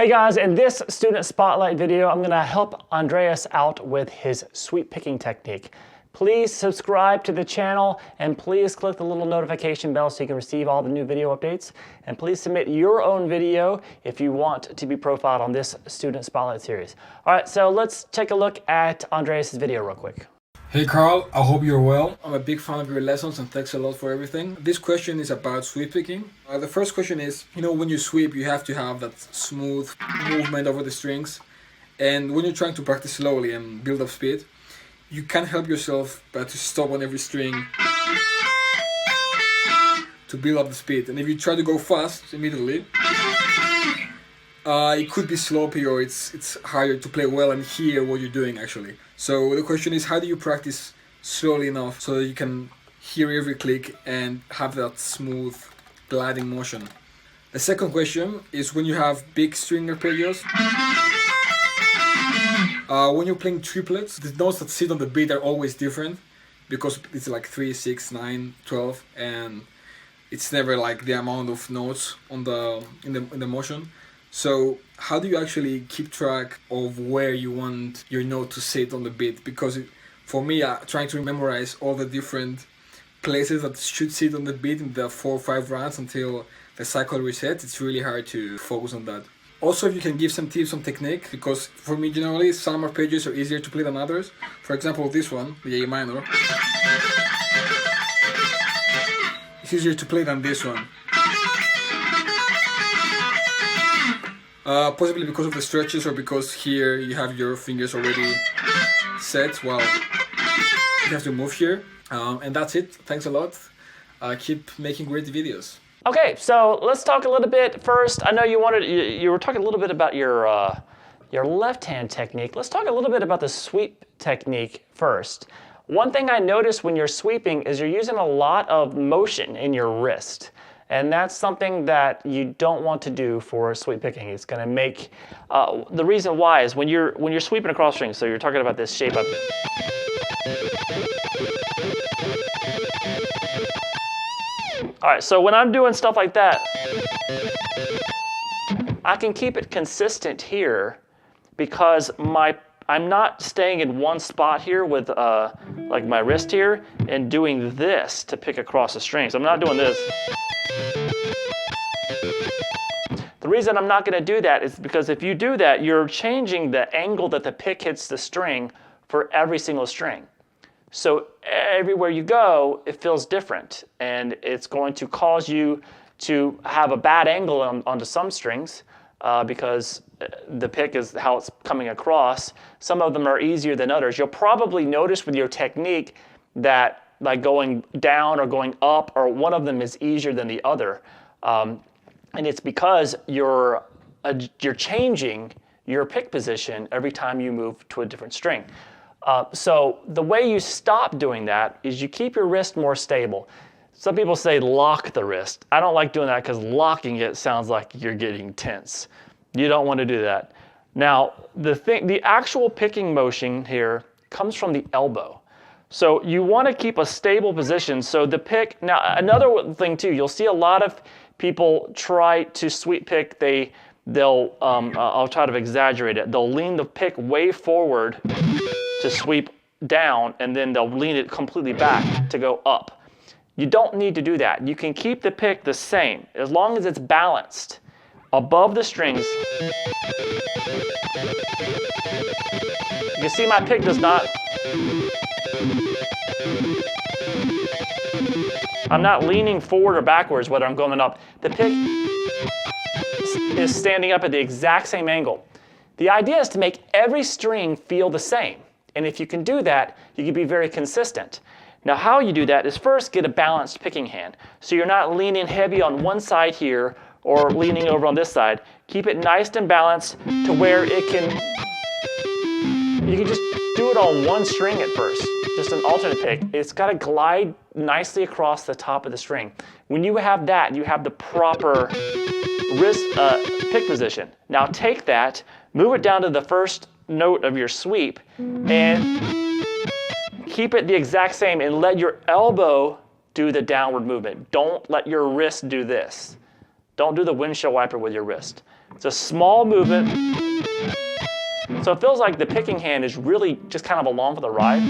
Hey guys, in this student spotlight video, I'm going to help Andreas out with his sweep picking technique. Please subscribe to the channel and please click the little notification bell so you can receive all the new video updates. And please submit your own video if you want to be profiled on this student spotlight series. All right, so let's take a look at Andreas' video real quick. Hey Carl, I hope you're well. I'm a big fan of your lessons and thanks a lot for everything. This question is about sweep picking. The first question is, when you sweep, you have to have that smooth movement over the strings. And when you're trying to practice slowly and build up speed, you can't help yourself but to stop on every string to build up the speed. And if you try to go fast immediately, it could be sloppy or it's harder to play well and hear what you're doing actually. So the question is, how do you practice slowly enough so that you can hear every click and have that smooth gliding motion? The second question is, when you have big string arpeggios, when you're playing triplets, the notes that sit on the beat are always different because it's like 3, 6, 9, 12, and it's never like the amount of notes on in the motion. So how do you actually keep track of where you want your note to sit on the beat? Because for me, trying to memorize all the different places that should sit on the beat in the 4 or 5 rounds until the cycle resets, it's really hard to focus on that. Also, if you can give some tips on technique, because for me generally some arpeggios are easier to play than others. For example, this one, the A minor, it's easier to play than this one. Possibly because of the stretches or because here you have your fingers already set while you have to move here. And that's it. Thanks a lot. Keep making great videos. Okay, so let's talk a little bit first. I know you were talking a little bit about your left hand technique. Let's talk a little bit about the sweep technique first. One thing I noticed when you're sweeping is you're using a lot of motion in your wrist. And that's something that you don't want to do for sweep picking. It's going to make, the reason why is when you're sweeping across strings, so you're talking about this shape up. All right, so when I'm doing stuff like that, I can keep it consistent here because I'm not staying in one spot here with like my wrist here and doing this to pick across the strings. I'm not doing this. The reason I'm not going to do that is because if you do that, you're changing the angle that the pick hits the string for every single string. So everywhere you go, it feels different, and it's going to cause you to have a bad angle onto some strings because the pick is how it's coming across. Some of them are easier than others. You'll probably notice with your technique that like going down or going up, or one of them is easier than the other. And it's because you're changing your pick position every time you move to a different string. So the way you stop doing that is you keep your wrist more stable. Some people say lock the wrist. I don't like doing that because locking it sounds like you're getting tense. You don't want to do that. Now, the actual picking motion here comes from the elbow. So you want to keep a stable position. So the pick, now another thing too, you'll see a lot of people try to sweep pick, they'll I'll try to exaggerate it. They'll lean the pick way forward to sweep down, and then they'll lean it completely back to go up. You don't need to do that. You can keep the pick the same as long as it's balanced above the strings. You can see my pick does not, I'm not leaning forward or backwards whether I'm going up. The pick is standing up at the exact same angle. The idea is to make every string feel the same. And if you can do that, you can be very consistent. Now how you do that is first get a balanced picking hand. So you're not leaning heavy on one side here or leaning over on this side. Keep it nice and balanced to where you can just do it on one string at first. Just an alternate pick. It's got to glide nicely across the top of the string. When you have that, you have the proper wrist pick position. Now take that, move it down to the first note of your sweep, and keep it the exact same and let your elbow do the downward movement. Don't let your wrist do this. Don't do the windshield wiper with your wrist. It's a small movement. So it feels like the picking hand is really just kind of along for the ride.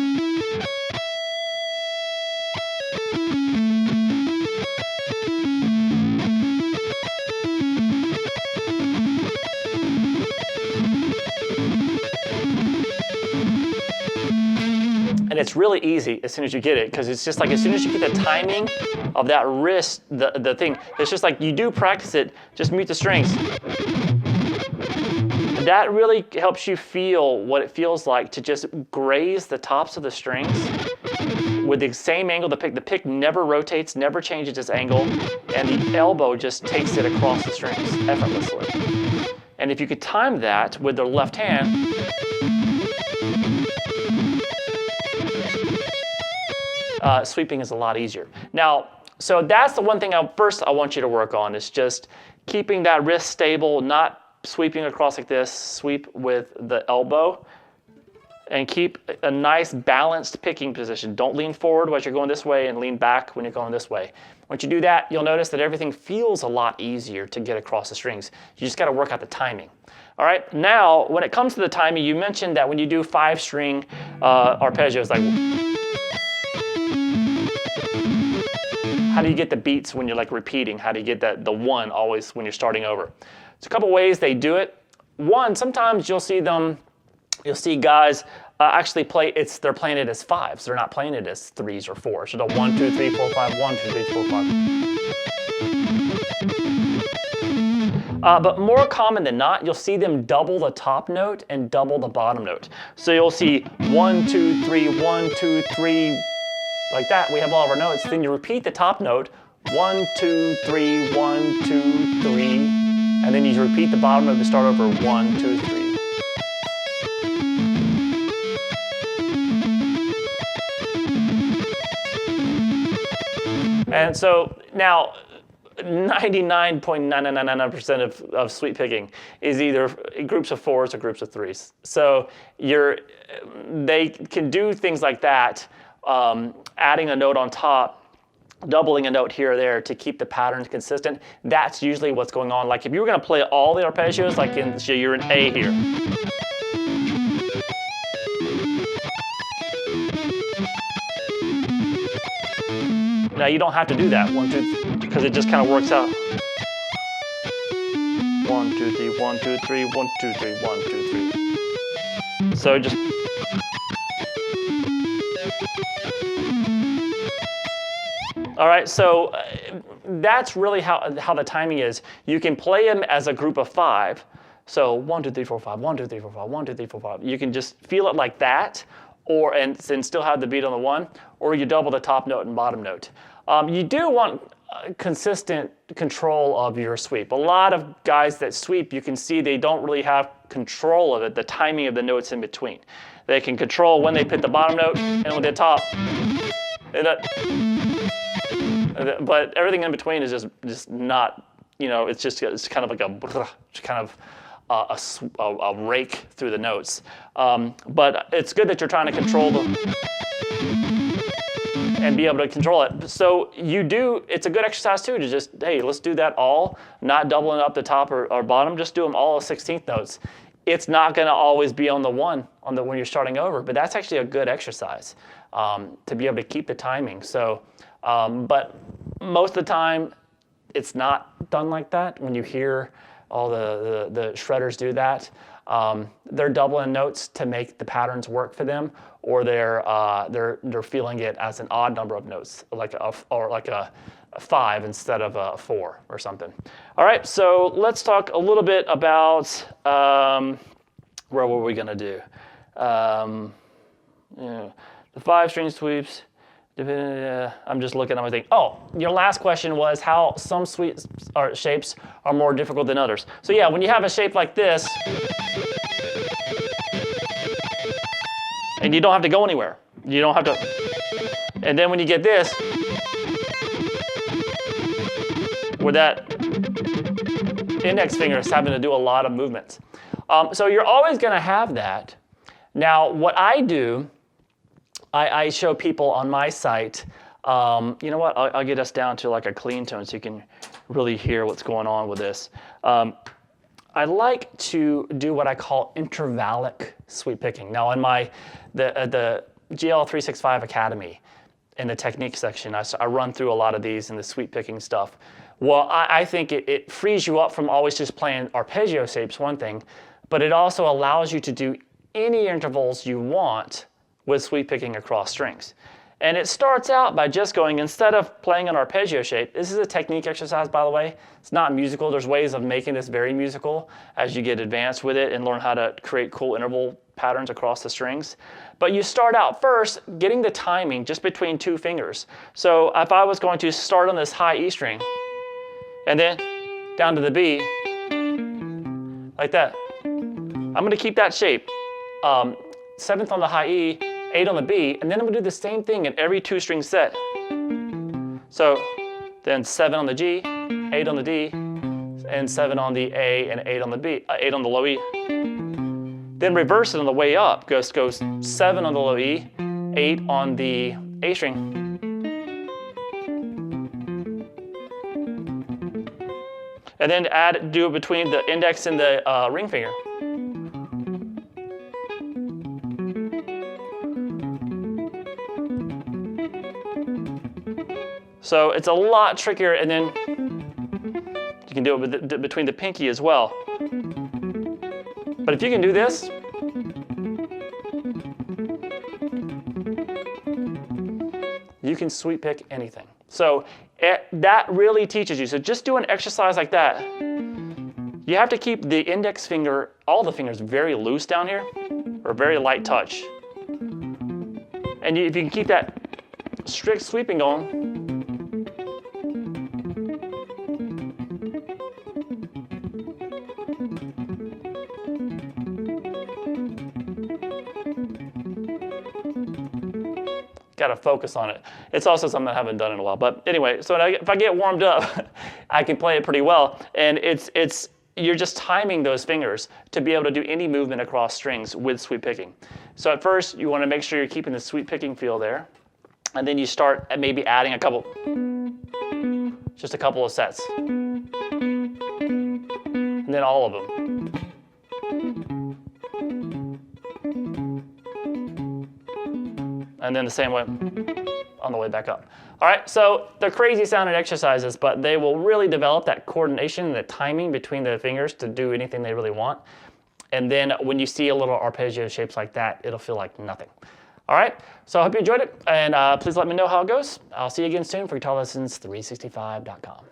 And it's really easy as soon as you get it, because it's just like as soon as you get the timing of that wrist, the thing, it's just like you do practice it, just mute the strings. And that really helps you feel what it feels like to just graze the tops of the strings with the same angle. The pick never rotates, never changes its angle, and the elbow just takes it across the strings effortlessly. And if you could time that with the left hand, sweeping is a lot easier. Now, so that's the one thing first I want you to work on, is just keeping that wrist stable, not sweeping across like this. Sweep with the elbow and keep a nice balanced picking position. Don't lean forward as you're going this way and lean back when you're going this way. Once you do that, you'll notice that everything feels a lot easier to get across the strings. You just got to work out the timing. All right, now when it comes to the timing, you mentioned that when you do 5-string arpeggios, like, how do you get the beats when you're like repeating? How do you get the one always when you're starting over? There's a couple ways they do it. One, sometimes you'll see guys actually they're playing it as 5s. They're not playing it as 3s or 4s. So the 1, 2, 3, 4, 5, 1, 2, 3, 4, 5. But more common than not, you'll see them double the top note and double the bottom note. So you'll see 1, 2, 3, 1, 2, 3, like that. We have all of our notes. Then you repeat the top note, 1, 2, 3, 1, 2, 3. And then you repeat the bottom note to start over, 1, 2, 3. And so now 99.9999% of sweep picking is either groups of 4s or groups of 3s. So they can do things like that, adding a note on top, doubling a note here or there to keep the patterns consistent. That's usually what's going on. Like if you were going to play all the arpeggios, like you're in A here. Now you don't have to do that, 1, 2, because it just kind of works out. 1, 2, 3, 1, 2, 3, 1, 2, 3, 1, 2, 3. So just. All right, so that's really how the timing is. You can play them as a group of 5. So 1, 2, 3, 4, 5, 1, 2, 3, 4, 5, 1, 2, 3, 4, 5. You can just feel it like that, and still have the beat on the 1, or you double the top note and bottom note. You do want consistent control of your sweep. A lot of guys that sweep, you can see they don't really have control of it, the timing of the notes in between. They can control when they put the bottom note and when they top. But everything in between is just not, it's kind of like a rake through the notes. But it's good that you're trying to control them and be able to control it. So it's a good exercise too to just, hey, let's do that all, not doubling up the top or bottom, just do them all as 16th notes. It's not going to always be on the 1 when you're starting over, but that's actually a good exercise to be able to keep the timing. So, but most of the time, it's not done like that. When you hear all the shredders do that, they're doubling notes to make the patterns work for them, or they're feeling it as an odd number of notes, like a 5 instead of a 4 or something. All right, so let's talk a little bit about where were we gonna do? The 5-string sweeps. I'm just looking at my thing. Oh, your last question was how some shapes are more difficult than others. So yeah, when you have a shape like this, and you don't have to go anywhere. You don't have to. And then when you get this, where that index finger is having to do a lot of movements. So you're always going to have that. Now, what I do, I show people on my site, you know what, I'll get us down to like a clean tone so you can really hear what's going on with this. I like to do what I call intervallic sweep picking. Now in the GL365 Academy, in the technique section, I run through a lot of these in the sweep picking stuff. Well, I think it frees you up from always just playing arpeggio shapes, one thing, but it also allows you to do any intervals you want with sweep picking across strings. And it starts out by just going, instead of playing an arpeggio shape, this is a technique exercise, by the way. It's not musical. There's ways of making this very musical as you get advanced with it and learn how to create cool interval patterns across the strings. But you start out first getting the timing just between two fingers. So if I was going to start on this high E string and then down to the B, like that, I'm going to keep that shape. 7th on the high E, 8 on the B, and then I'm going to do the same thing in every 2-string set. So then 7 on the G, 8 on the D, and 7 on the A, and 8 on the B, 8 on the low E. Then reverse it on the way up. Goes 7 on the low E, 8 on the A string. And then do it between the index and the ring finger. So it's a lot trickier, and then you can do it with between the pinky as well. But if you can do this, you can sweep pick anything. So that really teaches you. So just do an exercise like that. You have to keep the index finger, all the fingers, very loose down here, or very light touch. And if you can keep that strict sweeping going, got to focus on it. It's also something I haven't done in a while. But anyway, so if I get warmed up, I can play it pretty well. And you're just timing those fingers to be able to do any movement across strings with sweep picking. So at first, you want to make sure you're keeping the sweep picking feel there. And then you start at maybe adding just a couple of sets. And then all of them. And then the same way on the way back up. All right, so they're crazy sounding exercises, but they will really develop that coordination and the timing between the fingers to do anything they really want. And then when you see a little arpeggio shapes like that, it'll feel like nothing. All right, so I hope you enjoyed it, and please let me know how it goes. I'll see you again soon for GuitarLessons365.com.